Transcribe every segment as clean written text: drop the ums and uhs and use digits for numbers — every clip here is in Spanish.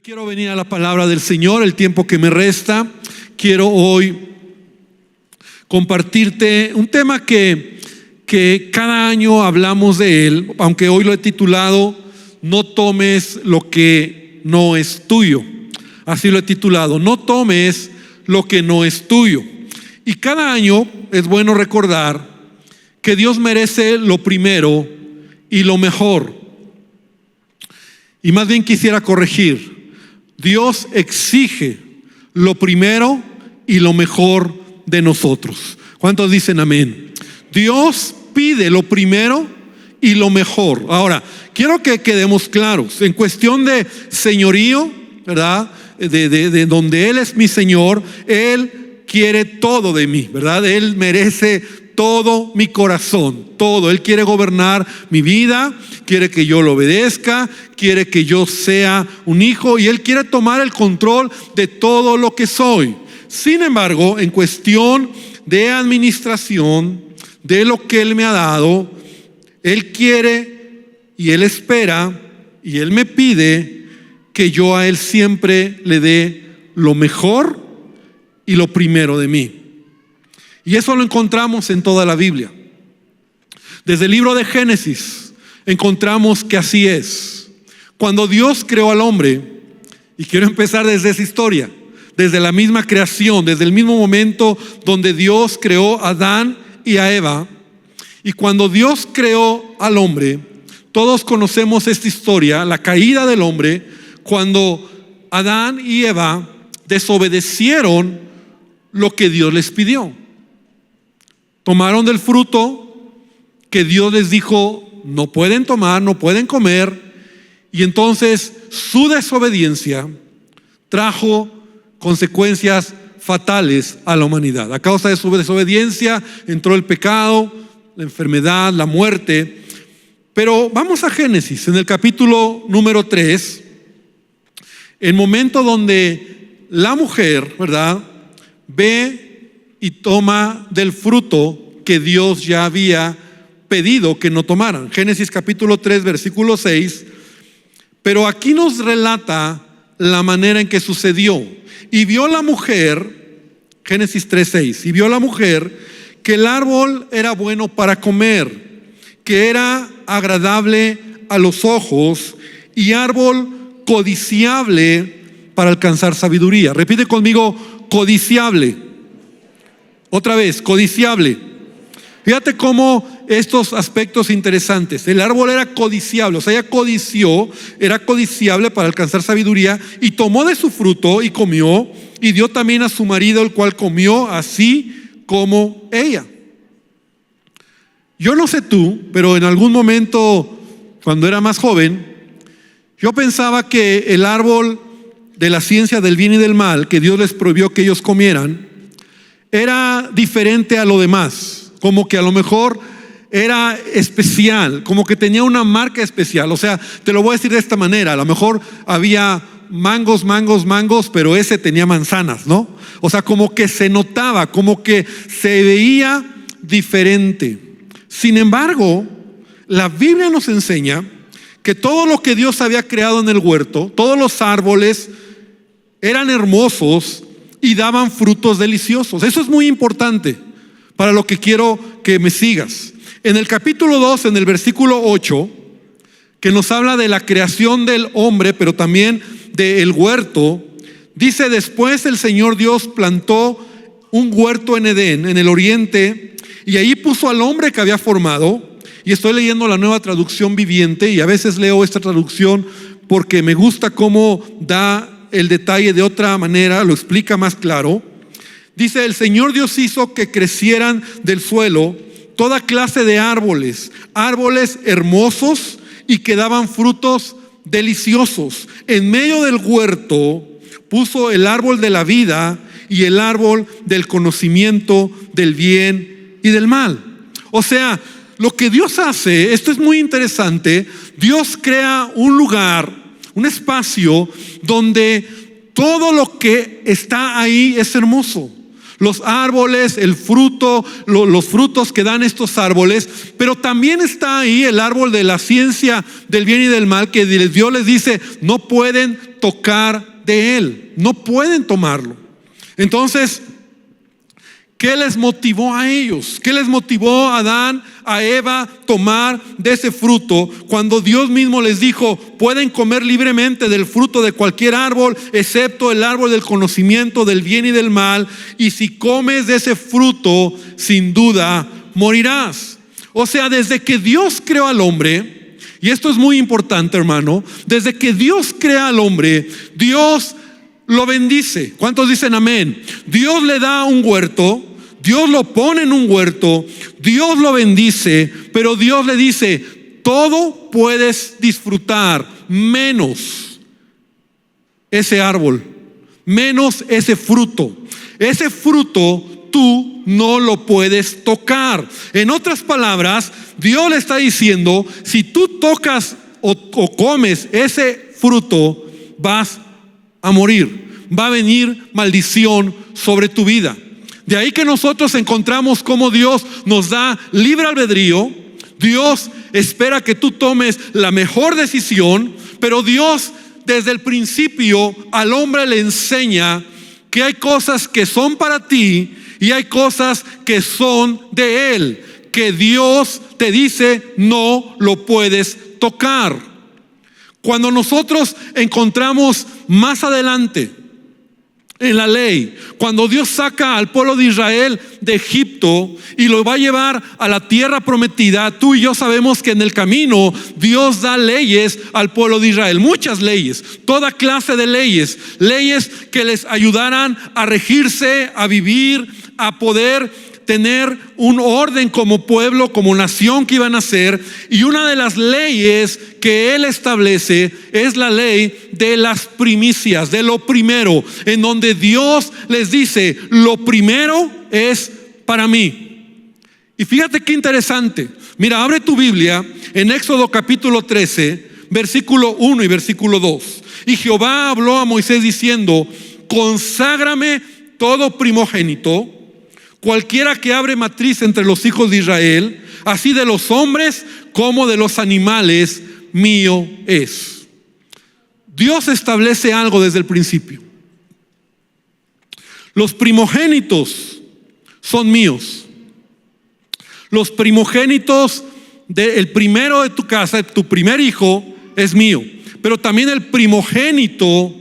Quiero venir a la palabra del Señor el tiempo que me resta. Quiero hoy compartirte un tema que cada año hablamos de él, aunque hoy lo he titulado No tomes lo que no es tuyo. Así lo he titulado, no tomes lo que no es tuyo. Y cada año es bueno recordar que Dios merece lo primero y lo mejor. Y más bien quisiera corregir. Dios exige lo primero y lo mejor de nosotros. ¿Cuántos dicen amén? Dios pide lo primero y lo mejor. Ahora, quiero que quedemos claros. En cuestión de señorío, ¿verdad? De donde Él es mi Señor, Él quiere todo de mí, ¿verdad? Él merece todo mi corazón, todo. Él quiere gobernar mi vida, quiere que yo lo obedezca, quiere que yo sea un hijo y Él quiere tomar el control de todo lo que soy. Sin embargo, en cuestión de administración, de lo que Él me ha dado, Él quiere y Él espera y Él me pide que yo a Él siempre le dé lo mejor y lo primero de mí. Y eso lo encontramos en toda la Biblia. Desde el libro de Génesis encontramos que así es. Cuando Dios creó al hombre, y quiero empezar desde esa historia, desde la misma creación, desde el mismo momento donde Dios creó a Adán y a Eva. Y cuando Dios creó al hombre, todos conocemos esta historia, la caída del hombre, cuando Adán y Eva desobedecieron lo que Dios les pidió. Tomaron del fruto que Dios les dijo no pueden tomar, no pueden comer, y entonces su desobediencia trajo consecuencias fatales a la humanidad. A causa de su desobediencia entró el pecado, la enfermedad, la muerte. Pero vamos a Génesis, en el capítulo número 3, el momento donde la mujer, ¿verdad?, ve y toma del fruto que Dios ya había pedido que no tomaran. Génesis capítulo 3, versículo 6. Pero aquí nos relata la manera en que sucedió. Y vio la mujer, Génesis 3, 6, y vio la mujer que el árbol era bueno para comer, que era agradable a los ojos y árbol codiciable para alcanzar sabiduría. Repite conmigo, codiciable. Otra vez, codiciable. Fíjate cómo estos aspectos interesantes. El árbol era codiciable, o sea, ella codició, era codiciable para alcanzar sabiduría, y tomó de su fruto y comió, y dio también a su marido, el cual comió así como ella. Yo no sé tú, pero en algún momento, cuando era más joven, yo pensaba que el árbol de la ciencia del bien y del mal, que Dios les prohibió que ellos comieran, era diferente a lo demás, como que a lo mejor era especial, como que tenía una marca especial. O sea, te lo voy a decir de esta manera, a lo mejor había mangos, pero ese tenía manzanas, ¿no? O sea, como que se notaba, como que se veía diferente. Sin embargo, la Biblia nos enseña que todo lo que Dios había creado en el huerto, todos los árboles eran hermosos y daban frutos deliciosos. Eso es muy importante para lo que quiero que me sigas. En el capítulo 2, en el versículo 8, que nos habla de la creación del hombre, pero también del huerto, dice: después el Señor Dios plantó un huerto en Edén, en el oriente, y ahí puso al hombre que había formado. Y estoy leyendo la Nueva Traducción Viviente, y a veces leo esta traducción porque me gusta cómo da el detalle de otra manera, lo explica más claro. Dice: el Señor Dios hizo que crecieran del suelo toda clase de árboles, árboles hermosos y que daban frutos deliciosos. En medio del huerto puso el árbol de la vida y el árbol del conocimiento del bien y del mal. O sea, lo que Dios hace, esto es muy interesante, Dios crea un lugar, un espacio donde todo lo que está ahí es hermoso. Los árboles, el fruto, los frutos que dan estos árboles, pero también está ahí el árbol de la ciencia del bien y del mal, que Dios les dice, no pueden tocar de él, no pueden tomarlo. Entonces, ¿qué les motivó a ellos? ¿Qué les motivó a Adán, a Eva tomar de ese fruto cuando Dios mismo les dijo, pueden comer libremente del fruto de cualquier árbol, excepto el árbol del conocimiento del bien y del mal, y si comes de ese fruto, sin duda morirás? O sea, desde que Dios creó al hombre, y esto es muy importante, hermano, desde que Dios crea al hombre, Dios lo bendice. ¿Cuántos dicen amén? Dios le da un huerto, Dios lo pone en un huerto, Dios lo bendice, pero Dios le dice, todo puedes disfrutar, menos ese árbol, menos ese fruto. Ese fruto tú no lo puedes tocar. En otras palabras, Dios le está diciendo, si tú tocas o comes ese fruto, vas a morir, va a venir maldición sobre tu vida. De ahí que nosotros encontramos cómo Dios nos da libre albedrío. Dios espera que tú tomes la mejor decisión, pero Dios desde el principio al hombre le enseña que hay cosas que son para ti y hay cosas que son de Él, que Dios te dice no lo puedes tocar. Cuando nosotros encontramos más adelante en la ley, cuando Dios saca al pueblo de Israel de Egipto y lo va a llevar a la tierra prometida, tú y yo sabemos que en el camino Dios da leyes al pueblo de Israel, muchas leyes, toda clase de leyes, leyes que les ayudaran a regirse, a vivir, a poder tener un orden como pueblo, como nación que iban a ser. Y una de las leyes que Él establece es la ley de las primicias, de lo primero, en donde Dios les dice, lo primero es para mí. Y fíjate qué interesante. Mira, abre tu Biblia en Éxodo capítulo 13, versículo 1 y versículo 2. Y Jehová habló a Moisés diciendo, conságrame todo primogénito, cualquiera que abre matriz entre los hijos de Israel, así de los hombres como de los animales, mío es. Dios establece algo desde el principio. Los primogénitos son míos. Los primogénitos del primero de tu casa, tu primer hijo, es mío. Pero también el primogénito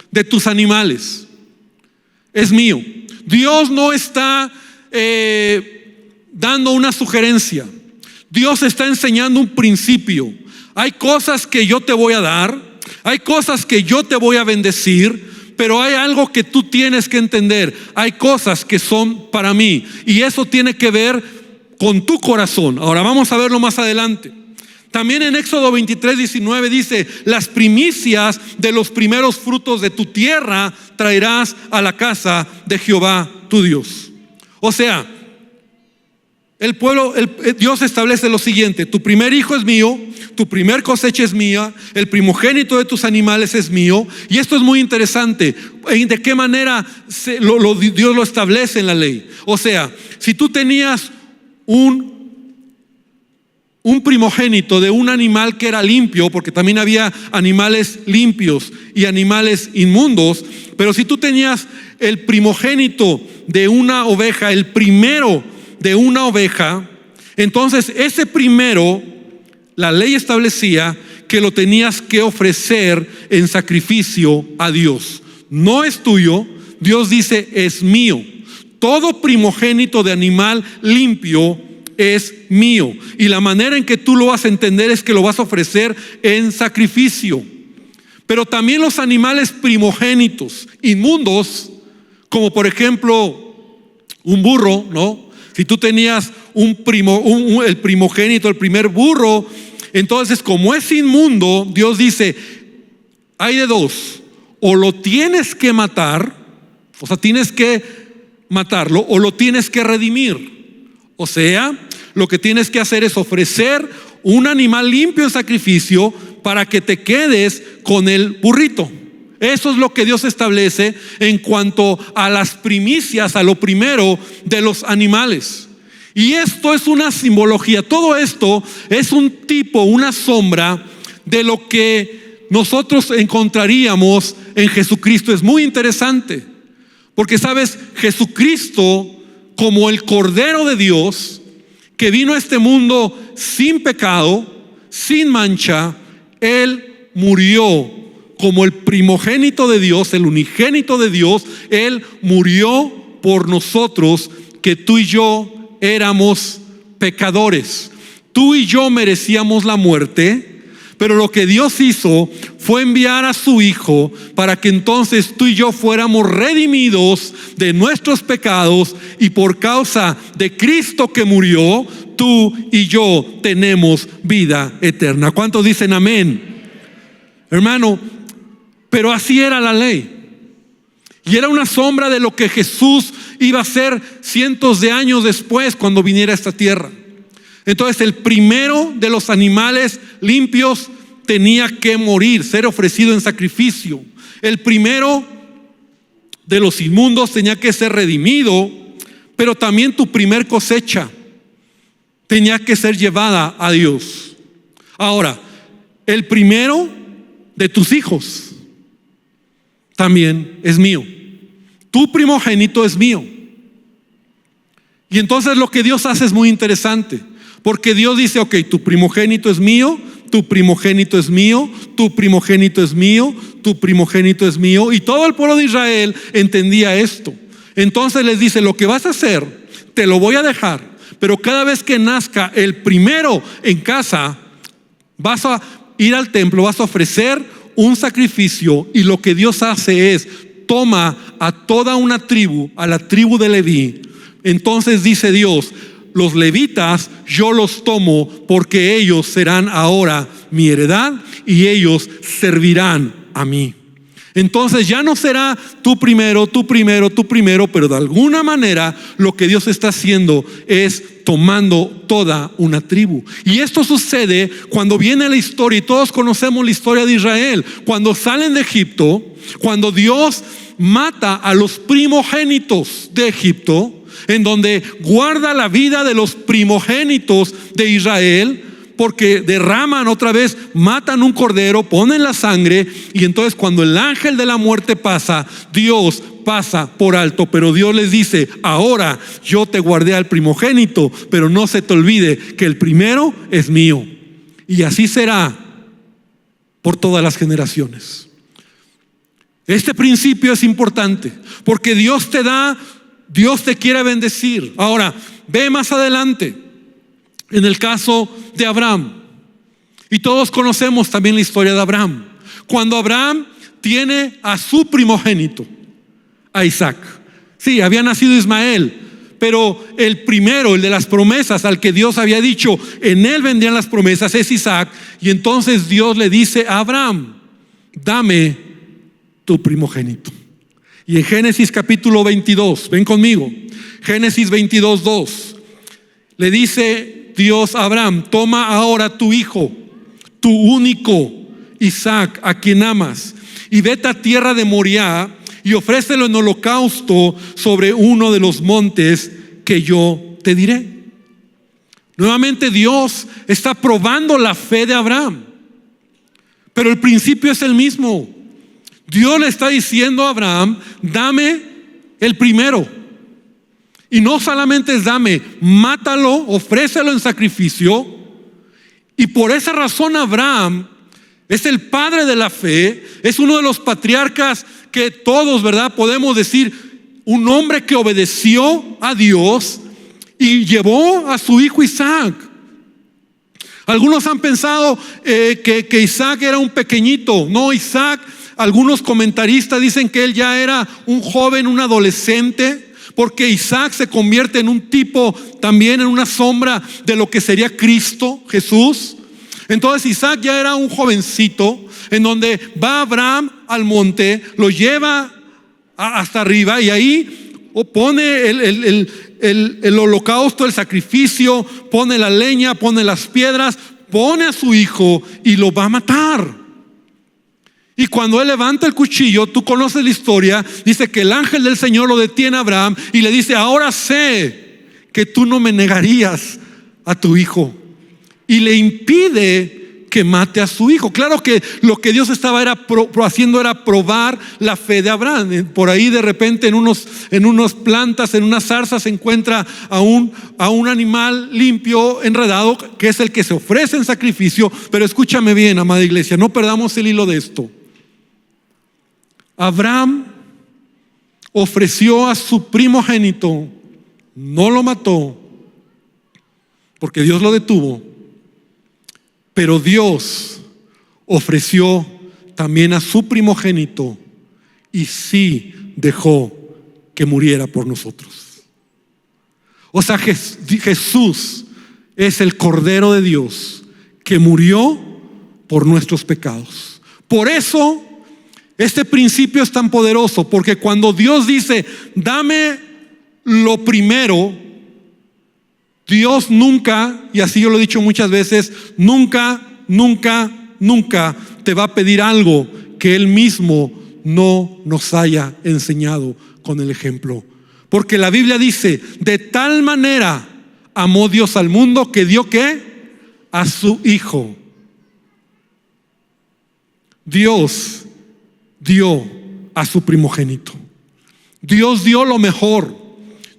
de tus animales es mío. Dios no está dando una sugerencia. Dios está enseñando un principio. Hay cosas que yo te voy a dar, hay cosas que yo te voy a bendecir, pero hay algo que tú tienes que entender. Hay cosas que son para mí y eso tiene que ver con tu corazón. Ahora vamos a verlo más adelante. También en Éxodo 23:19 dice, las primicias de los primeros frutos de tu tierra traerás a la casa de Jehová tu Dios. O sea, Dios establece lo siguiente: tu primer hijo es mío, tu primer cosecha es mía, el primogénito de tus animales es mío. Y esto es muy interesante. ¿De qué manera Dios lo establece en la ley? O sea, si tú tenías un primogénito de un animal que era limpio, porque también había animales limpios y animales inmundos, pero si tú tenías el primogénito de una oveja, el primero de una oveja, entonces ese primero, la ley establecía que lo tenías que ofrecer en sacrificio a Dios. No es tuyo, Dios dice es mío. Todo primogénito de animal limpio es mío. Y la manera en que tú lo vas a entender es que lo vas a ofrecer en sacrificio. Pero también los animales primogénitos inmundos, como por ejemplo un burro, ¿no? Si tú tenías el primogénito, el primer burro, entonces como es inmundo, Dios dice, hay de dos: o lo tienes que matar, o sea, tienes que matarlo, o lo tienes que redimir. O sea, lo que tienes que hacer es ofrecer un animal limpio en sacrificio para que te quedes con el burrito. Eso es lo que Dios establece en cuanto a las primicias, a lo primero de los animales. Y esto es una simbología. Todo esto es un tipo, una sombra de lo que nosotros encontraríamos en Jesucristo. Es muy interesante, porque sabes, Jesucristo, como el Cordero de Dios, que vino a este mundo sin pecado, sin mancha, Él murió como el primogénito de Dios, el unigénito de Dios. Él murió por nosotros, que tú y yo éramos pecadores. Tú y yo merecíamos la muerte, pero lo que Dios hizo fue enviar a su Hijo para que entonces tú y yo fuéramos redimidos de nuestros pecados, y por causa de Cristo que murió, tú y yo tenemos vida eterna. ¿Cuántos dicen amén? Hermano, pero así era la ley. Y era una sombra de lo que Jesús iba a hacer cientos de años después, cuando viniera a esta tierra. Entonces, el primero de los animales limpios tenía que morir, ser ofrecido en sacrificio. El primero de los inmundos tenía que ser redimido, pero también tu primer cosecha tenía que ser llevada a Dios. Ahora, el primero de tus hijos también es mío. Tu primogénito es mío. Y entonces lo que Dios hace es muy interesante, porque Dios dice: ok, tu primogénito es mío, tu primogénito es mío, tu primogénito es mío, tu primogénito es mío. Y todo el pueblo de Israel entendía esto. Entonces les dice: lo que vas a hacer, te lo voy a dejar, pero cada vez que nazca el primero en casa, vas a ir al templo, vas a ofrecer un sacrificio. Y lo que Dios hace es: toma a toda una tribu, a la tribu de Leví. Entonces dice Dios: los levitas yo los tomo, porque ellos serán ahora mi heredad y ellos servirán a mí. Entonces ya no será tú primero, tú primero, tú primero, pero de alguna manera lo que Dios está haciendo es tomando toda una tribu. Y esto sucede cuando viene la historia, y todos conocemos la historia de Israel. Cuando salen de Egipto, cuando Dios mata a los primogénitos de Egipto, en donde guarda la vida de los primogénitos de Israel, porque derraman otra vez, matan un cordero, ponen la sangre, y entonces cuando el ángel de la muerte pasa, Dios pasa por alto. Pero Dios les dice: ahora yo te guardé al primogénito, pero no se te olvide que el primero es mío. Y así será por todas las generaciones. Este principio es importante, porque Dios te da, Dios te quiere bendecir. Ahora, ve más adelante en el caso de Abraham. Y todos conocemos también la historia de Abraham. Cuando Abraham tiene a su primogénito, a Isaac. Sí, había nacido Ismael, pero el primero, el de las promesas, al que Dios había dicho en él vendrían las promesas, es Isaac. Y entonces Dios le dice a Abraham: dame tu primogénito. Y en Génesis capítulo 22, ven conmigo, Génesis 22:2, le dice Dios a Abraham: toma ahora tu hijo, tu único Isaac, a quien amas, y vete a tierra de Moriah y ofrécelo en holocausto sobre uno de los montes que yo te diré. Nuevamente Dios está probando la fe de Abraham, pero el principio es el mismo. Dios le está diciendo a Abraham: dame el primero. Y no solamente es dame, mátalo, ofrécelo en sacrificio. Y por esa razón Abraham es el padre de la fe, es uno de los patriarcas que todos, ¿verdad?, podemos decir, un hombre que obedeció a Dios y llevó a su hijo Isaac. Algunos han pensado que Isaac era un pequeñito. No, Isaac, algunos comentaristas dicen que él ya era un joven, un adolescente, porque Isaac se convierte en un tipo, también en una sombra de lo que sería Cristo, Jesús. Entonces Isaac ya era un jovencito, en donde va Abraham al monte, lo lleva hasta arriba, y ahí pone el holocausto, el sacrificio, pone la leña, pone las piedras, pone a su hijo y lo va a matar. Y cuando él levanta el cuchillo, tú conoces la historia, dice que el ángel del Señor lo detiene a Abraham y le dice: ahora sé que tú no me negarías a tu hijo. Y le impide que mate a su hijo. Claro que lo que Dios estaba haciendo era probar la fe de Abraham. Por ahí de repente en unas plantas, en unas zarzas se encuentra a un animal limpio, enredado, que es el que se ofrece en sacrificio. Pero escúchame bien, amada iglesia, no perdamos el hilo de esto. Abraham ofreció a su primogénito, no lo mató, porque Dios lo detuvo. Pero Dios ofreció también a su primogénito y sí dejó que muriera por nosotros. O sea, Jesús es el Cordero de Dios que murió por nuestros pecados. Por eso este principio es tan poderoso, porque cuando Dios dice: dame lo primero, Dios nunca, y así yo lo he dicho muchas veces, nunca te va a pedir algo que Él mismo no nos haya enseñado con el ejemplo. Porque la Biblia dice: de tal manera amó Dios al mundo que dio ¿qué? A su Hijo. Dios dio a su primogénito. Dios dio lo mejor.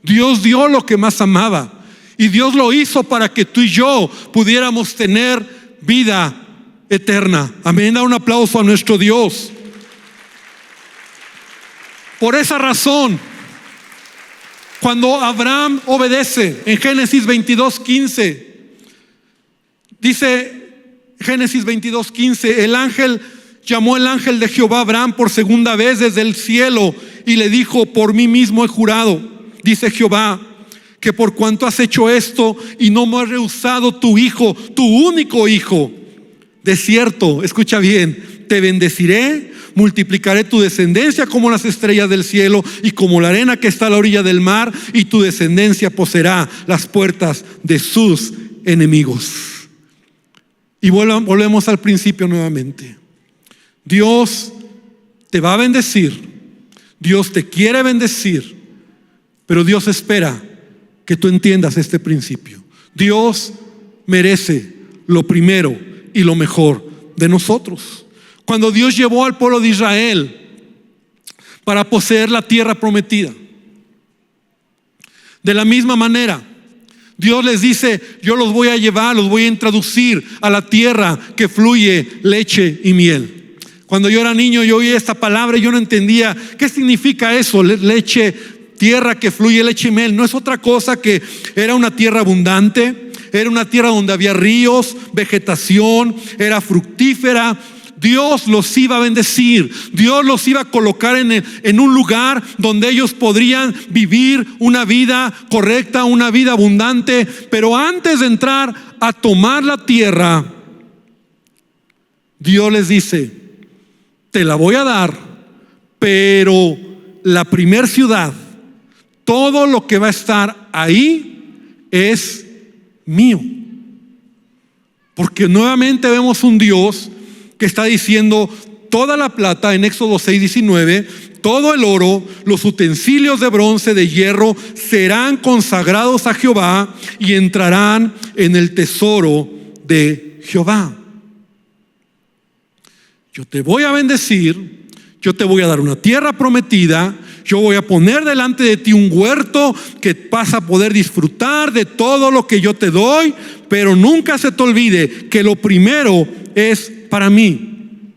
Dios dio lo que más amaba. Y Dios lo hizo para que tú y yo pudiéramos tener vida eterna. Amén. Da un aplauso a nuestro Dios. Por esa razón, cuando Abraham obedece, en Génesis 22:15, dice Génesis 22:15, el ángel llamó el ángel de Jehová a Abraham por segunda vez desde el cielo y le dijo: por mí mismo he jurado, dice Jehová, que por cuanto has hecho esto y no me has rehusado tu hijo, tu único hijo, de cierto, escucha bien, te bendeciré, multiplicaré tu descendencia como las estrellas del cielo y como la arena que está a la orilla del mar, y tu descendencia poseerá las puertas de sus enemigos. Y volvemos al principio nuevamente. Dios te va a bendecir, Dios te quiere bendecir, pero Dios espera que tú entiendas este principio. Dios merece lo primero y lo mejor de nosotros. Cuando Dios llevó al pueblo de Israel para poseer la tierra prometida, de la misma manera Dios les dice: yo los voy a llevar, los voy a introducir a la tierra que fluye leche y miel. Cuando yo era niño, yo oía esta palabra y yo no entendía qué significa eso, leche, tierra que fluye leche y miel. No es otra cosa que era una tierra abundante, era una tierra donde había ríos, vegetación, era fructífera. Dios los iba a bendecir, Dios los iba a colocar en un lugar donde ellos podrían vivir una vida correcta, una vida abundante. Pero antes de entrar a tomar la tierra, Dios les dice: te la voy a dar, pero la primer ciudad, todo lo que va a estar ahí es mío. Porque nuevamente vemos un Dios que está diciendo: toda la plata, en Éxodo 6:19, todo el oro, los utensilios de bronce, de hierro, serán consagrados a Jehová y entrarán en el tesoro de Jehová. Yo te voy a bendecir, yo te voy a dar una tierra prometida, yo voy a poner delante de ti un huerto que vas a poder disfrutar de todo lo que yo te doy, pero nunca se te olvide que lo primero es para mí.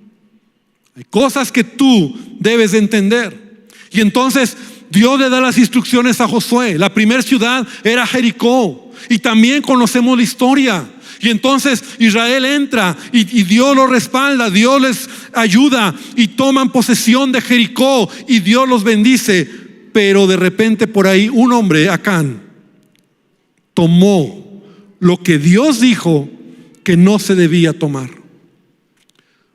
Hay cosas que tú debes de entender. Y entonces Dios le da las instrucciones a Josué. La primera ciudad era Jericó, y también conocemos la historia. Y entonces Israel entra y Dios los respalda, Dios les ayuda y toman posesión de Jericó y Dios los bendice. Pero de repente por ahí un hombre, Acán, tomó lo que Dios dijo que no se debía tomar.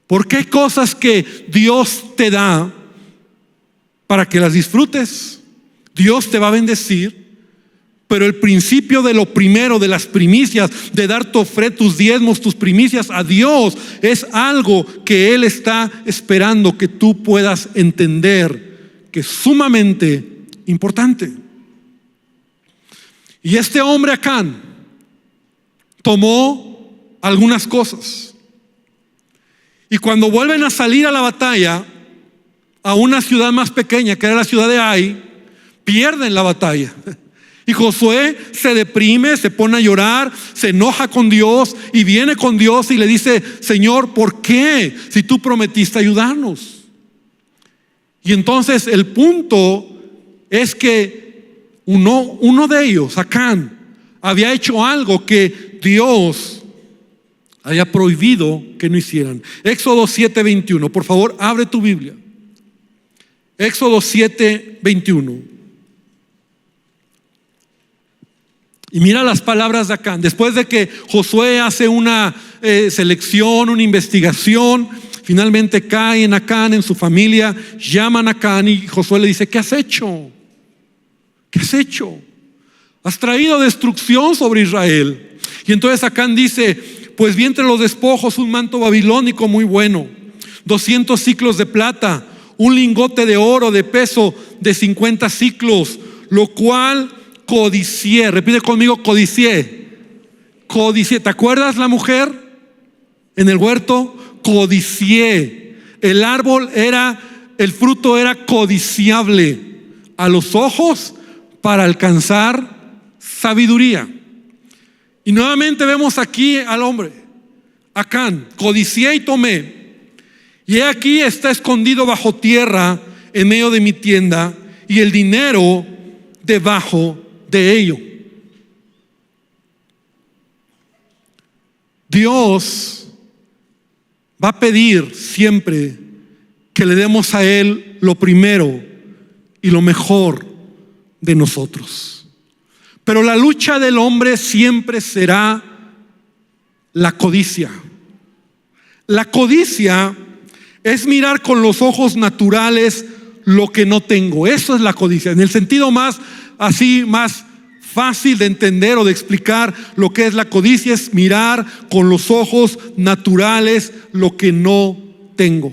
Porque hay cosas que Dios te da para que las disfrutes. Dios te va a bendecir, Pero el principio de lo primero, de las primicias, de dar tus diezmos, tus primicias a Dios, es algo que Él está esperando que tú puedas entender, que es sumamente importante. Y este hombre Acán tomó algunas cosas. Y cuando vuelven a salir a la batalla, a una ciudad más pequeña, que era la ciudad de Ai, pierden la batalla. Y Josué se deprime, se pone a llorar, se enoja con Dios y viene con Dios y le dice: Señor, ¿por qué? Si tú prometiste ayudarnos. Y entonces el punto es que uno de ellos, Acán, había hecho algo que Dios había prohibido que no hicieran. Éxodo 7:21, por favor, abre tu Biblia. Éxodo 7:21. Y mira las palabras de Acán. Después de que Josué hace una selección, una investigación, finalmente caen Acán en su familia, llaman a Acán y Josué le dice: ¿qué has hecho? ¿Qué has hecho? Has traído destrucción sobre Israel. Y entonces Acán dice: pues vi entre los despojos un manto babilónico muy bueno, 200 siclos de plata, un lingote de oro de peso de 50 siclos, lo cual codicié. Repite conmigo: codicié. Codicié. ¿Te acuerdas la mujer en el huerto? Codicié. El árbol el fruto era codiciable a los ojos para alcanzar sabiduría. Y nuevamente vemos aquí al hombre Acán: codicié y tomé, y he aquí está escondido bajo tierra en medio de mi tienda, y el dinero debajo de ello. Dios va a pedir siempre que le demos a Él lo primero y lo mejor de nosotros. Pero la lucha del hombre siempre será la codicia. La codicia es mirar con los ojos naturales lo que no tengo. Eso es la codicia, en el sentido más fácil de entender o de explicar lo que es la codicia. Es mirar con los ojos naturales lo que no tengo.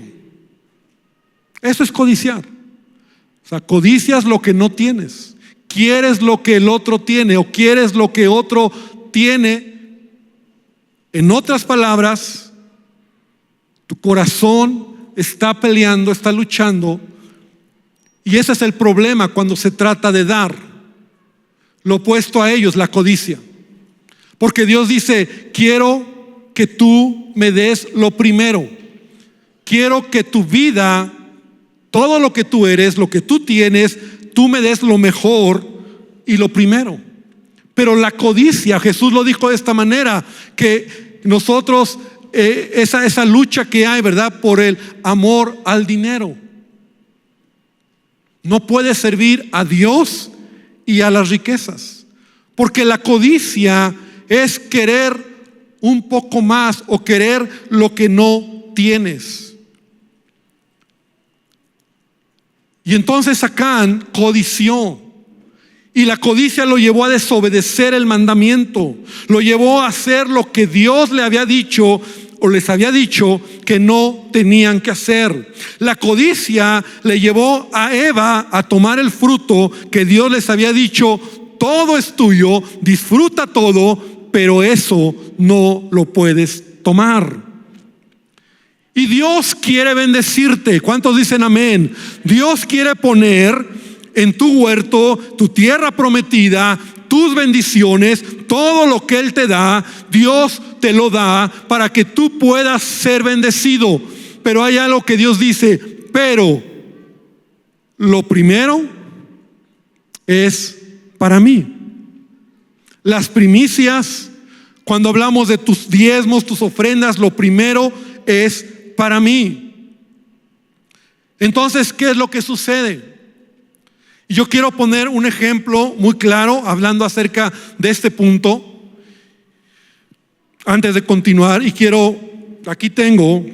Eso es codiciar. O sea, codicias lo que no tienes. Quieres lo que el otro tiene, o quieres lo que otro tiene. En otras palabras, tu corazón está peleando, está luchando. Y ese es el problema cuando se trata de dar. Lo opuesto a ellos, la codicia. Porque Dios dice: quiero que tú me des lo primero. Quiero que tu vida, todo lo que tú eres, lo que tú tienes, tú me des lo mejor y lo primero. Pero la codicia, Jesús lo dijo de esta manera, que nosotros, esa lucha que hay, ¿verdad?, por el amor al dinero. No puede servir a Dios y a las riquezas, porque la codicia es querer un poco más o querer lo que no tienes. Y entonces Acán codició, y la codicia lo llevó a desobedecer el mandamiento, lo llevó a hacer lo que Dios le había dicho o les había dicho que no tenían que hacer. La codicia le llevó a Eva a tomar el fruto que Dios les había dicho: todo es tuyo, disfruta todo, pero eso no lo puedes tomar. Y Dios quiere bendecirte. ¿Cuántos dicen amén? Dios quiere poner en tu huerto, tu tierra prometida, tus bendiciones, todo lo que Él te da. Dios te lo da para que tú puedas ser bendecido. Pero hay algo que Dios dice: pero lo primero es para mí. Las primicias, cuando hablamos de tus diezmos, tus ofrendas, lo primero es para mí. Entonces, ¿qué es lo que sucede? Yo quiero poner un ejemplo muy claro hablando acerca de este punto antes de continuar. Y aquí tengo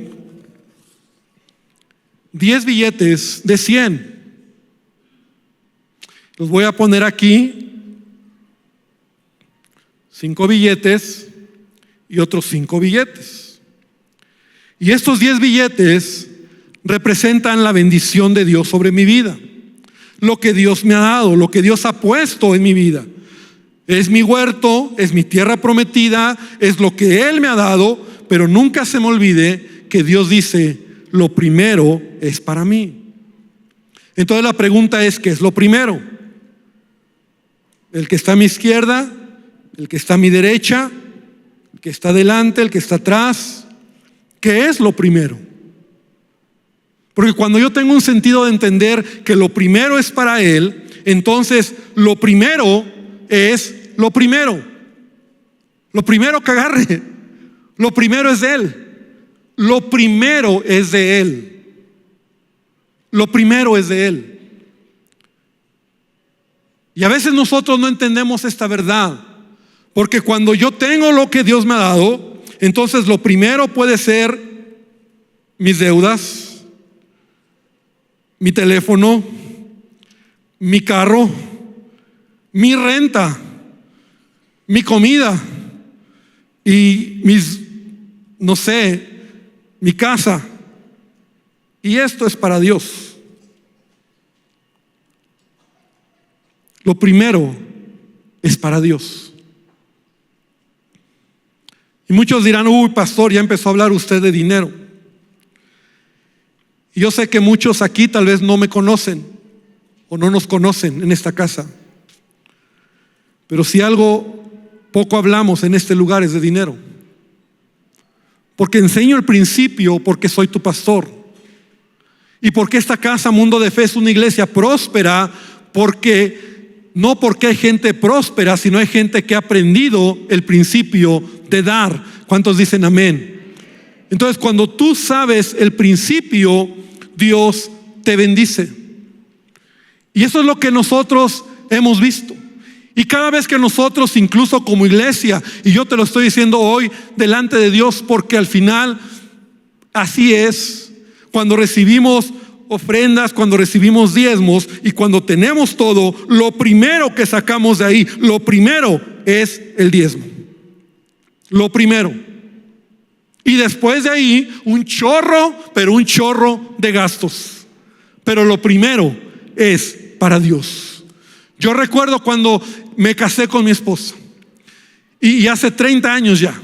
10 billetes de 100. Los voy a poner aquí. 5 billetes y otros 5 billetes. Y estos 10 billetes representan la bendición de Dios sobre mi vida. Lo que Dios me ha dado, lo que Dios ha puesto en mi vida. Es mi huerto, es mi tierra prometida, es lo que Él me ha dado, pero nunca se me olvide que Dios dice, lo primero es para mí. Entonces la pregunta es, ¿qué es lo primero? ¿El que está a mi izquierda? ¿El que está a mi derecha? ¿El que está delante? ¿El que está atrás? ¿Qué es lo primero? Porque cuando yo tengo un sentido de entender que lo primero es para Él, entonces lo primero es lo primero. Lo primero que agarre, lo primero es de Él. Lo primero es de Él. Lo primero es de Él. Y a veces nosotros no entendemos esta verdad, porque cuando yo tengo lo que Dios me ha dado, entonces lo primero puede ser mis deudas, mi teléfono, mi carro, mi renta, mi comida y mi casa. Y esto es para Dios. Lo primero es para Dios. Y muchos dirán, uy, pastor, ya empezó a hablar usted de dinero. Y yo sé que muchos aquí tal vez no me conocen o no nos conocen en esta casa. Pero si algo poco hablamos en este lugar es de dinero. Porque enseño el principio, porque soy tu pastor. Y porque esta casa Mundo de Fe es una iglesia próspera, no porque hay gente próspera, sino hay gente que ha aprendido el principio de dar. ¿Cuántos dicen amén? Entonces, cuando tú sabes el principio, Dios te bendice. Y eso es lo que nosotros hemos visto. Y cada vez que nosotros, incluso como iglesia, y yo te lo estoy diciendo hoy delante de Dios, porque al final así es, cuando recibimos ofrendas, cuando recibimos diezmos y cuando tenemos todo, lo primero que sacamos de ahí, lo primero es el diezmo. Lo primero. Y después de ahí, un chorro de gastos. Pero lo primero es para Dios. Yo recuerdo cuando me casé con mi esposa, y hace 30 años ya.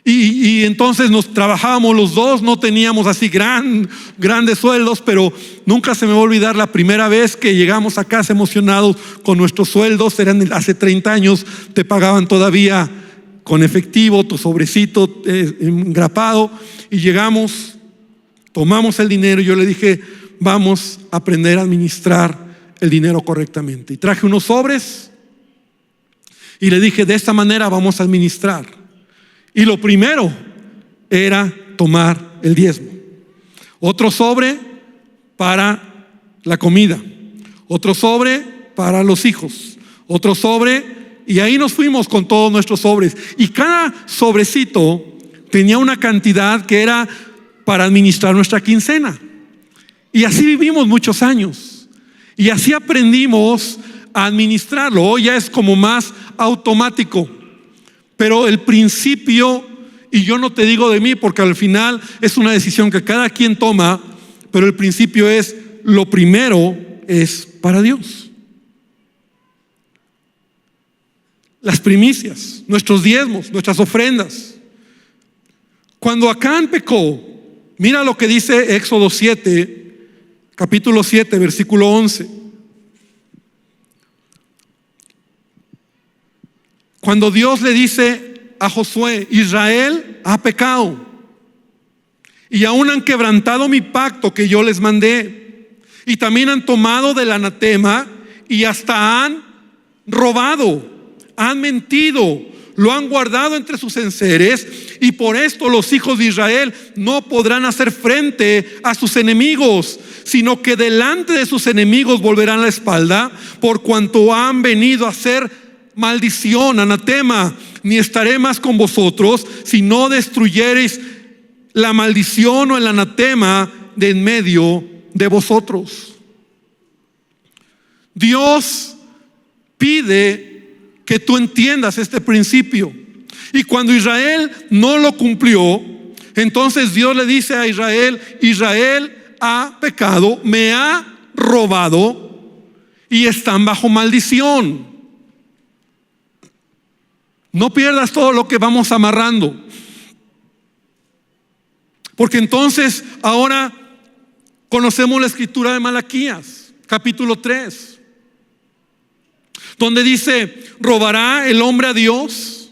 Y entonces nos trabajábamos los dos, no teníamos así grandes sueldos, pero nunca se me va a olvidar la primera vez que llegamos a casa emocionados con nuestros sueldos. Hace 30 años, te pagaban todavía con efectivo, tu sobrecito engrapado, y llegamos, tomamos el dinero y yo le dije, vamos a aprender a administrar el dinero correctamente. Y traje unos sobres y le dije, de esta manera vamos a administrar. Y lo primero era tomar el diezmo. Otro sobre para la comida, otro sobre para los hijos, otro sobre, y ahí nos fuimos con todos nuestros sobres. Y cada sobrecito tenía una cantidad que era para administrar nuestra quincena. Y así vivimos muchos años. Y así aprendimos a administrarlo. Hoy ya es como más automático. Pero el principio, y yo no te digo de mí porque al final es una decisión que cada quien toma, pero el principio es, lo primero es para Dios. Las primicias, nuestros diezmos, nuestras ofrendas. Cuando Acán pecó, mira lo que dice Éxodo 7, capítulo 7, versículo 11. Cuando Dios le dice a Josué, Israel ha pecado y aún han quebrantado mi pacto que yo les mandé, y también han tomado del anatema y hasta han robado, han mentido, lo han guardado entre sus enseres, y por esto los hijos de Israel no podrán hacer frente a sus enemigos, sino que delante de sus enemigos volverán la espalda, por cuanto han venido a hacer maldición, anatema, ni estaré más con vosotros si no destruyereis la maldición o el anatema de en medio de vosotros. Dios pide que tú entiendas este principio. Y cuando Israel no lo cumplió, entonces Dios le dice a Israel: Israel ha pecado, me ha robado y están bajo maldición. No pierdas todo lo que vamos amarrando, porque entonces ahora conocemos la escritura de Malaquías, capítulo 3, donde dice: ¿robará el hombre a Dios?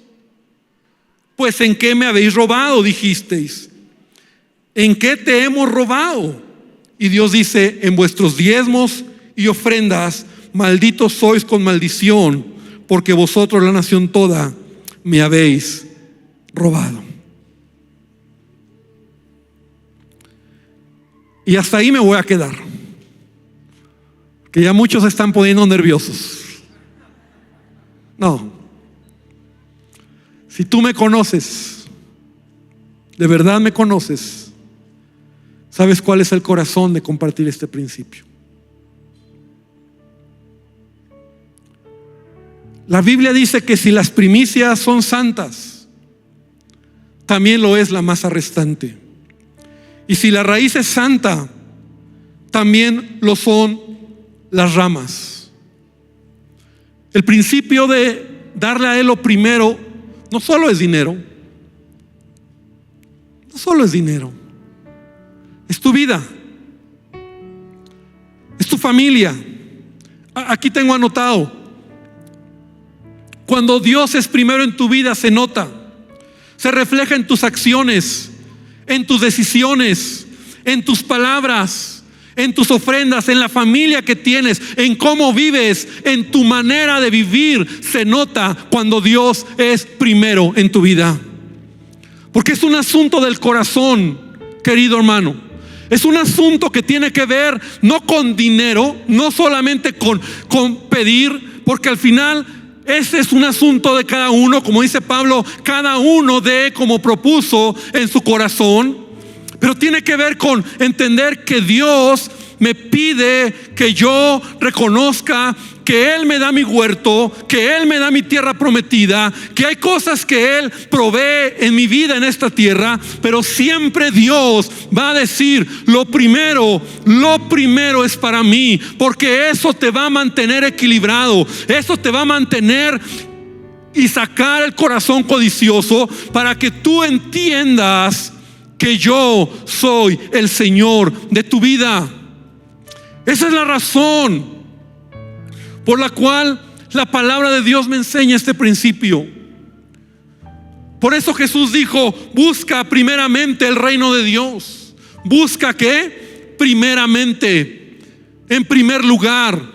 Pues ¿en qué me habéis robado?, dijisteis. ¿En qué te hemos robado? Y Dios dice: en vuestros diezmos y ofrendas, malditos sois con maldición, porque vosotros, la nación toda, me habéis robado. Y hasta ahí me voy a quedar, que ya muchos se están poniendo nerviosos. No. Si tú me conoces, de verdad me conoces, sabes cuál es el corazón de compartir este principio. La Biblia dice que si las primicias son santas, también lo es la masa restante. Y si la raíz es santa, también lo son las ramas. El principio de darle a Él lo primero no solo es dinero, no solo es dinero, es tu vida, es tu familia. Aquí tengo anotado: cuando Dios es primero en tu vida, se nota, se refleja en tus acciones, en tus decisiones, en tus palabras, en tus ofrendas, en la familia que tienes, en cómo vives, en tu manera de vivir. Se nota cuando Dios es primero en tu vida, porque es un asunto del corazón, querido hermano. Es un asunto que tiene que ver no con dinero, no solamente con pedir, porque al final ese es un asunto de cada uno. Como dice Pablo, cada uno dé como propuso en su corazón. Pero tiene que ver con entender que Dios me pide que yo reconozca que Él me da mi huerto, que Él me da mi tierra prometida, que hay cosas que Él provee en mi vida en esta tierra, pero siempre Dios va a decir: lo primero es para mí, porque eso te va a mantener equilibrado, eso te va a mantener y sacar el corazón codicioso, para que tú entiendas que yo soy el Señor de tu vida. Esa es la razón por la cual la palabra de Dios me enseña este principio. Por eso Jesús dijo: busca primeramente el reino de Dios. ¿Busca qué? Primeramente, en primer lugar.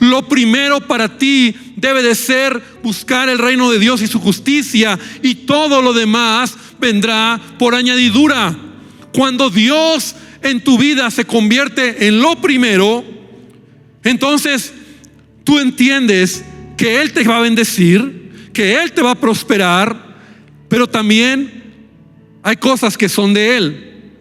Lo primero para ti debe de ser buscar el reino de Dios y su justicia, y todo lo demás vendrá por añadidura. Cuando Dios en tu vida se convierte en lo primero, entonces tú entiendes que Él te va a bendecir, que Él te va a prosperar, pero también hay cosas que son de Él.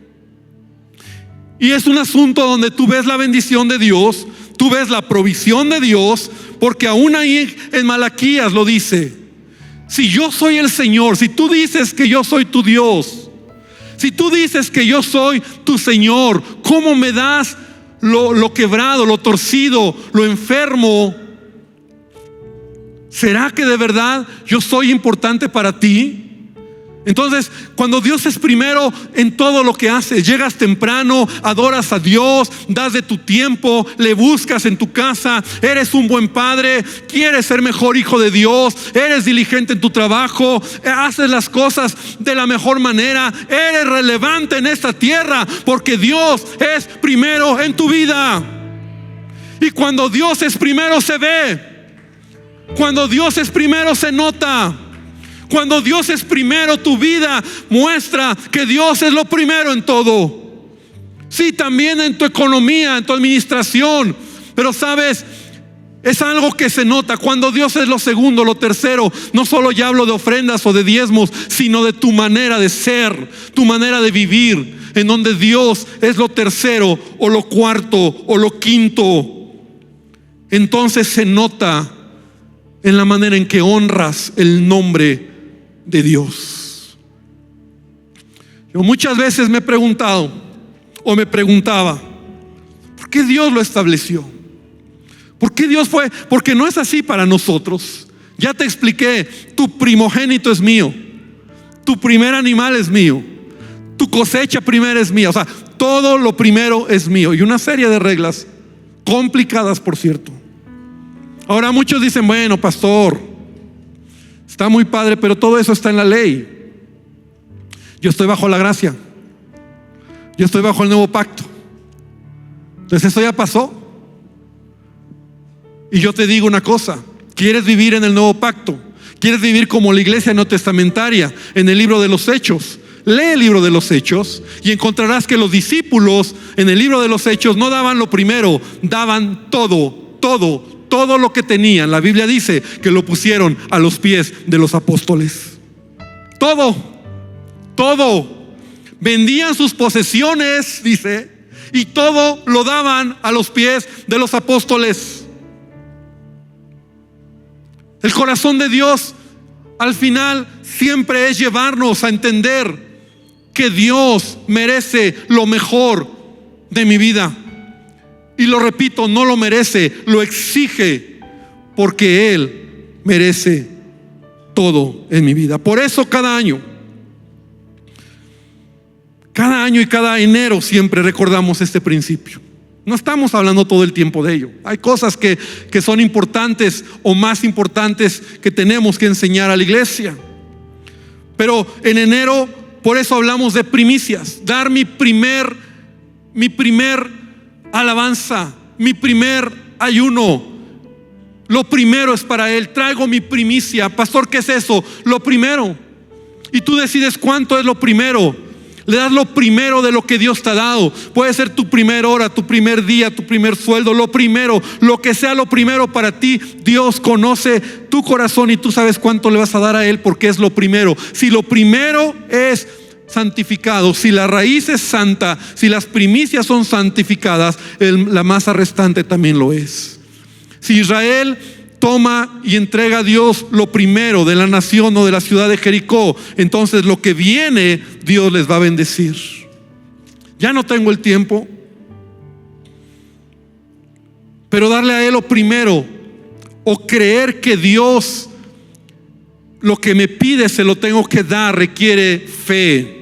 Y es un asunto donde tú ves la bendición de Dios, tú ves la provisión de Dios, porque aún ahí en Malaquías lo dice: si yo soy el Señor, si tú dices que yo soy tu Dios, si tú dices que yo soy tu Señor, ¿cómo me das lo quebrado, lo torcido, lo enfermo? ¿Será que de verdad yo soy importante para ti? Entonces, cuando Dios es primero en todo lo que haces, llegas temprano, adoras a Dios, das de tu tiempo, le buscas en tu casa, eres un buen padre, quieres ser mejor hijo de Dios, eres diligente en tu trabajo, haces las cosas de la mejor manera, eres relevante en esta tierra, porque Dios es primero en tu vida. Y cuando Dios es primero se ve, cuando Dios es primero se nota. Cuando Dios es primero, tu vida muestra que Dios es lo primero en todo. Sí, también en tu economía, en tu administración, pero sabes, es algo que se nota. Cuando Dios es lo segundo, lo tercero, no solo ya hablo de ofrendas o de diezmos, sino de tu manera de ser, tu manera de vivir, en donde Dios es lo tercero o lo cuarto o lo quinto. Entonces se nota en la manera en que honras el nombre de Dios. Yo muchas veces me he preguntado o me preguntaba, ¿por qué Dios lo estableció? ¿Por qué Dios fue? Porque no es así para nosotros. Ya te expliqué, tu primogénito es mío, tu primer animal es mío, tu cosecha primera es mía, o sea, todo lo primero es mío, y una serie de reglas complicadas, por cierto. Ahora muchos dicen, bueno, pastor, está muy padre, pero todo eso está en la ley. Yo estoy bajo la gracia, yo estoy bajo el nuevo pacto, entonces eso ya pasó. Y yo te digo una cosa, ¿quieres vivir en el nuevo pacto? ¿Quieres vivir como la iglesia neotestamentaria en el libro de los Hechos? Lee el libro de los Hechos y encontrarás que los discípulos en el libro de los Hechos no daban lo primero, daban todo lo que tenían. La Biblia dice que lo pusieron a los pies de los apóstoles. Todo. Vendían sus posesiones, dice, y todo lo daban a los pies de los apóstoles. El corazón de Dios al final siempre es llevarnos a entender que Dios merece lo mejor de mi vida. Y lo repito, no lo merece, lo exige, porque Él merece todo en mi vida. Por eso cada año y cada enero siempre recordamos este principio. No estamos hablando todo el tiempo de ello. Hay cosas que son importantes o más importantes que tenemos que enseñar a la iglesia. Pero en enero, por eso hablamos de primicias. Dar mi primer alabanza, mi primer ayuno. Lo primero es para Él. Traigo mi primicia. Pastor, ¿qué es eso? Lo primero. Y tú decides cuánto es lo primero. Le das lo primero de lo que Dios te ha dado. Puede ser tu primera hora, tu primer día, tu primer sueldo, lo primero, lo que sea lo primero para ti. Dios conoce tu corazón y tú sabes cuánto le vas a dar a Él, porque es lo primero. Si lo primero es santificado, si la raíz es santa, si las primicias son santificadas, la masa restante también lo es. Si Israel toma y entrega a Dios lo primero de la nación o de la ciudad de Jericó, entonces lo que viene, Dios les va a bendecir. Ya no tengo el tiempo, pero darle a Él lo primero, o creer que Dios lo que me pide se lo tengo que dar, requiere fe.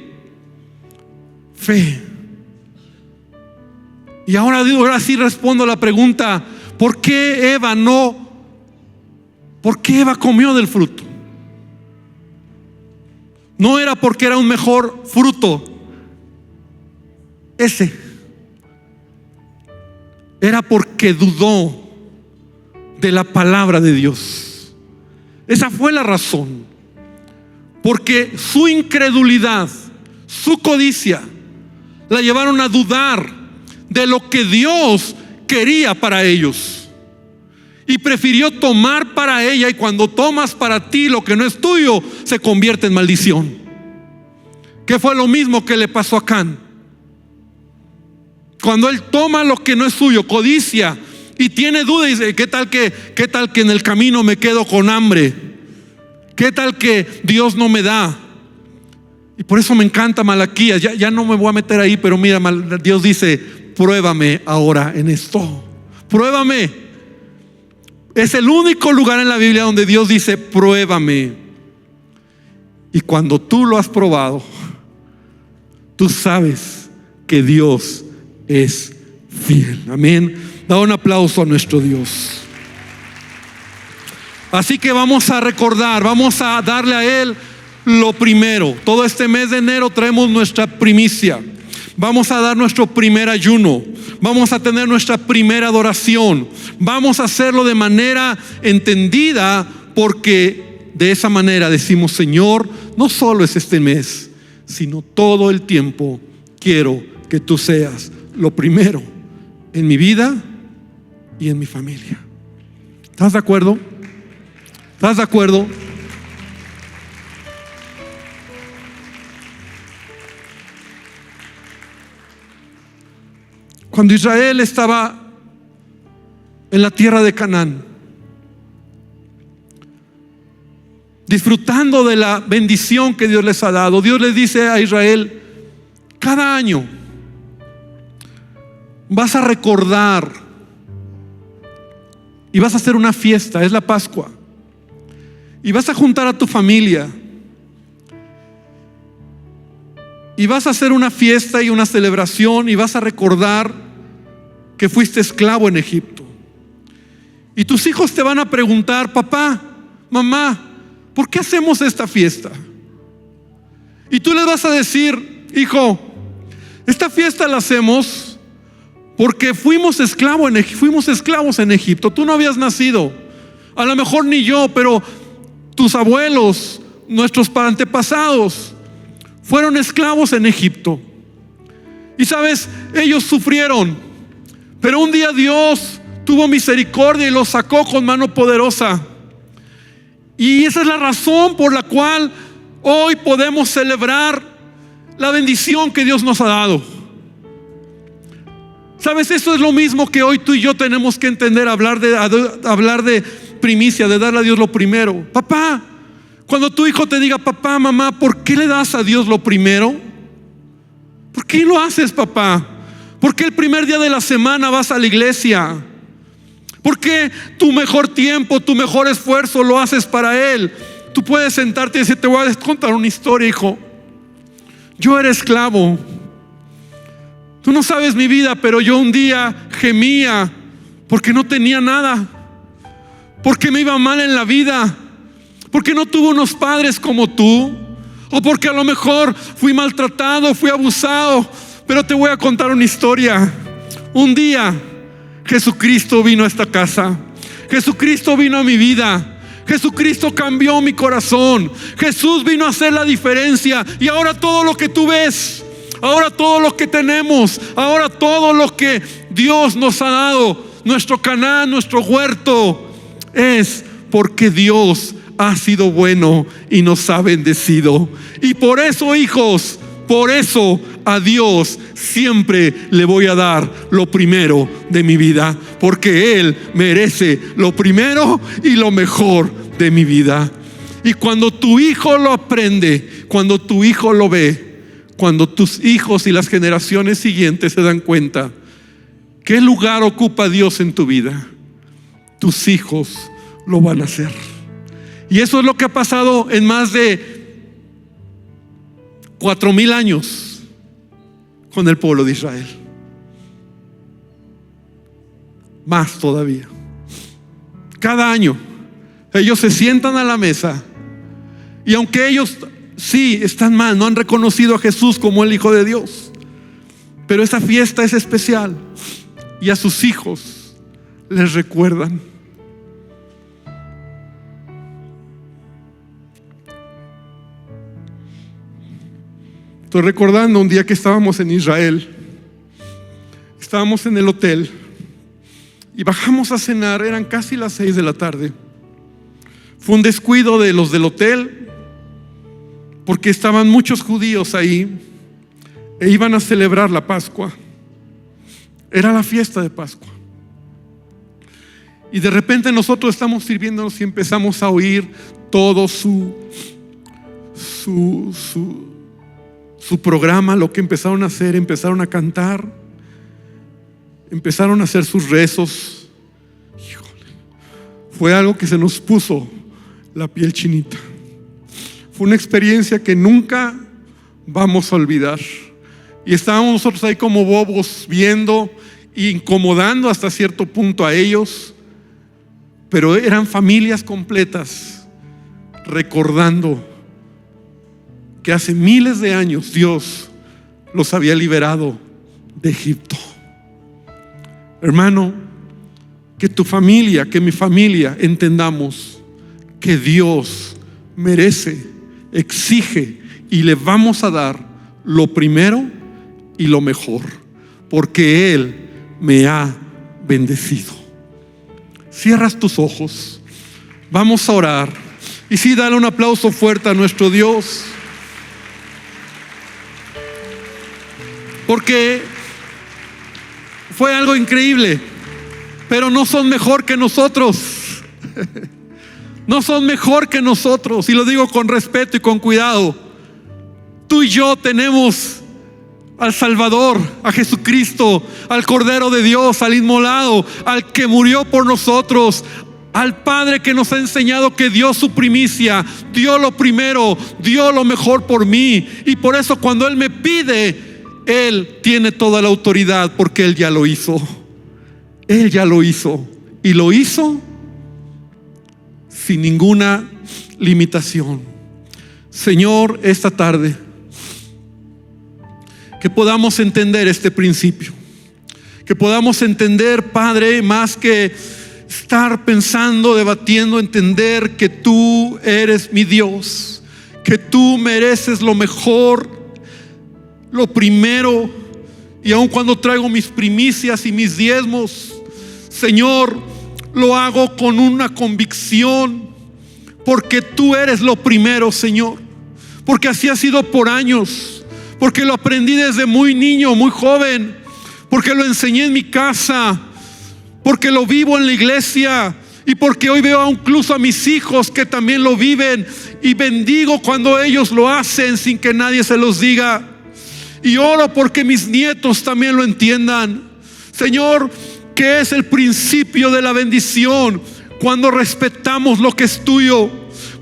Y ahora sí respondo a la pregunta, ¿por qué Eva comió del fruto? No era porque era un mejor fruto ese, era porque dudó de la palabra de Dios. Esa fue la razón, porque su incredulidad, su codicia la llevaron a dudar de lo que Dios quería para ellos. Y prefirió tomar para ella, y cuando tomas para ti lo que no es tuyo, se convierte en maldición. Que fue lo mismo que le pasó a Can. Cuando él toma lo que no es suyo, codicia, y tiene duda y dice, ¿qué tal que en el camino me quedo con hambre? ¿Qué tal que Dios no me da? Y por eso me encanta Malaquías. Ya no me voy a meter ahí, pero mira, Dios dice, pruébame ahora en esto. Pruébame. Es el único lugar en la Biblia donde Dios dice, pruébame. Y cuando tú lo has probado, tú sabes que Dios es fiel. Amén. Da un aplauso a nuestro Dios. Así que vamos a recordar, vamos a darle a Él lo primero. Todo este mes de enero traemos nuestra primicia. Vamos a dar nuestro primer ayuno. Vamos a tener nuestra primera adoración. Vamos a hacerlo de manera entendida, porque de esa manera decimos, Señor, no solo es este mes, sino todo el tiempo quiero que tú seas lo primero en mi vida y en mi familia. ¿Estás de acuerdo? ¿Estás de acuerdo? Cuando Israel estaba en la tierra de Canaán, disfrutando de la bendición que Dios les ha dado. Dios les dice a Israel: cada año vas a recordar y vas a hacer una fiesta, es la Pascua, y vas a juntar a tu familia y vas a hacer una fiesta y una celebración, y vas a recordar que fuiste esclavo en Egipto. Y tus hijos te van a preguntar: papá, mamá, ¿por qué hacemos esta fiesta? Y tú les vas a decir: hijo, esta fiesta la hacemos porque fuimos esclavos en Egipto. Tú no habías nacido, a lo mejor ni yo, pero tus abuelos, nuestros antepasados, fueron esclavos en Egipto. Y sabes, ellos sufrieron, pero un día Dios tuvo misericordia y los sacó con mano poderosa. Y esa es la razón por la cual hoy podemos celebrar la bendición que Dios nos ha dado. Sabes, eso es lo mismo que hoy tú y yo tenemos que entender, hablar de primicia, de darle a Dios lo primero. Papá, cuando tu hijo te diga: papá, mamá, ¿por qué le das a Dios lo primero? ¿Por qué lo haces, papá? ¿Por qué el primer día de la semana vas a la iglesia? ¿Por qué tu mejor tiempo, tu mejor esfuerzo lo haces para Él? Tú puedes sentarte y decir: te voy a contar una historia, hijo. Yo era esclavo. Tú no sabes mi vida, pero yo un día gemía porque no tenía nada, porque me iba mal en la vida, porque no tuve unos padres como tú, o porque a lo mejor fui maltratado, fui abusado. Pero te voy a contar una historia. Un día Jesucristo vino a esta casa. Jesucristo vino a mi vida. Jesucristo cambió mi corazón. Jesús vino a hacer la diferencia. Y ahora todo lo que tú ves, ahora todo lo que tenemos, ahora todo lo que Dios nos ha dado, nuestro Canaán, nuestro huerto, es porque Dios ha sido bueno y nos ha bendecido. Y por eso, hijos, por eso a Dios siempre le voy a dar lo primero de mi vida, porque Él merece lo primero y lo mejor de mi vida. Y cuando tu hijo lo aprende, cuando tu hijo lo ve, cuando tus hijos y las generaciones siguientes se dan cuenta qué lugar ocupa Dios en tu vida, tus hijos lo van a hacer. Y eso es lo que ha pasado en más de 4,000 años con el pueblo de Israel. Más todavía. Cada año ellos se sientan a la mesa, y aunque ellos sí están mal, no han reconocido a Jesús como el Hijo de Dios, pero esa fiesta es especial, y a sus hijos les recuerdan. Estoy recordando un día que estábamos en Israel. Estábamos en el hotel y bajamos a cenar. Eran casi las 6 de la tarde. Fue un descuido de los del hotel, porque estaban muchos judíos ahí e iban a celebrar la Pascua. Era la fiesta de Pascua. Y de repente nosotros estamos sirviéndonos y empezamos a oír todo su programa, lo que empezaron a hacer. Empezaron a cantar, empezaron a hacer sus rezos. Híjole, fue algo que se nos puso la piel chinita. Fue una experiencia que nunca vamos a olvidar. Y estábamos nosotros ahí como bobos, viendo e incomodando hasta cierto punto a ellos, pero eran familias completas recordando que hace miles de años Dios los había liberado de Egipto. Hermano, que tu familia, que mi familia entendamos que Dios merece, exige y le vamos a dar lo primero y lo mejor, porque Él me ha bendecido. Cierras tus ojos, vamos a orar, y sí, dale un aplauso fuerte a nuestro Dios, porque fue algo increíble. Pero no son mejor que nosotros. no son mejor que nosotros, y lo digo con respeto y con cuidado. Tú y yo tenemos al Salvador, a Jesucristo, al Cordero de Dios, al inmolado, al que murió por nosotros, al Padre que nos ha enseñado que dio su primicia, dio lo primero, dio lo mejor por mí. Y por eso cuando Él me pide, Él tiene toda la autoridad, porque Él ya lo hizo. Él ya lo hizo, y lo hizo sin ninguna limitación. Señor, esta tarde que podamos entender este principio, que podamos entender, Padre, más que estar pensando, debatiendo, entender que tú eres mi Dios, que tú mereces lo mejor, lo primero. Y aun cuando traigo mis primicias y mis diezmos, Señor, lo hago con una convicción, porque tú eres lo primero, Señor, porque así ha sido por años, porque lo aprendí desde muy niño, muy joven, porque lo enseñé en mi casa, porque lo vivo en la iglesia, y porque hoy veo incluso a mis hijos que también lo viven, y bendigo cuando ellos lo hacen sin que nadie se los diga, y oro porque mis nietos también lo entiendan, Señor, que es el principio de la bendición cuando respetamos lo que es tuyo,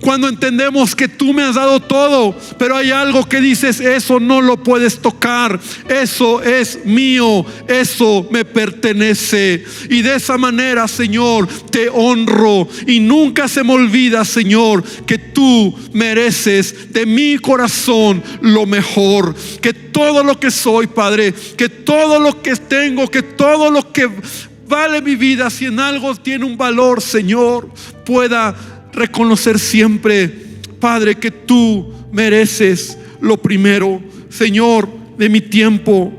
cuando entendemos que tú me has dado todo, pero hay algo que dices: eso no lo puedes tocar, eso es mío, eso me pertenece. Y de esa manera, Señor, te honro, y nunca se me olvida, Señor, que tú mereces de mi corazón lo mejor, que todo lo que soy, Padre, que todo lo que tengo, que todo lo que vale mi vida, si en algo tiene un valor, Señor, pueda reconocer siempre, Padre, que tú mereces lo primero, Señor, de mi tiempo,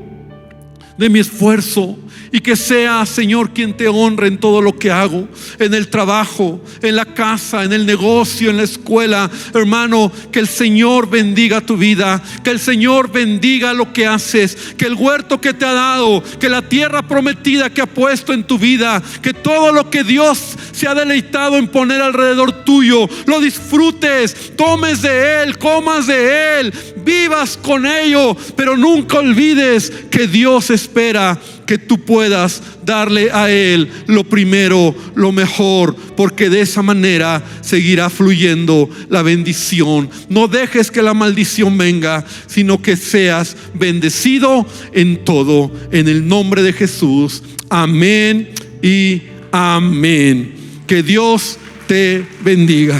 de mi esfuerzo. Y que sea, Señor, quien te honre en todo lo que hago, en el trabajo, en la casa, en el negocio, en la escuela. Hermano, que el Señor bendiga tu vida, que el Señor bendiga lo que haces, que el huerto que te ha dado, que la tierra prometida que ha puesto en tu vida, que todo lo que Dios se ha deleitado en poner alrededor tuyo, lo disfrutes, tomes de Él, comas de Él, vivas con ello, pero nunca olvides que Dios espera que tú puedas darle a Él lo primero, lo mejor, porque de esa manera seguirá fluyendo la bendición. No dejes que la maldición venga, sino que seas bendecido en todo, en el nombre de Jesús. Amén y amén. Que Dios te bendiga.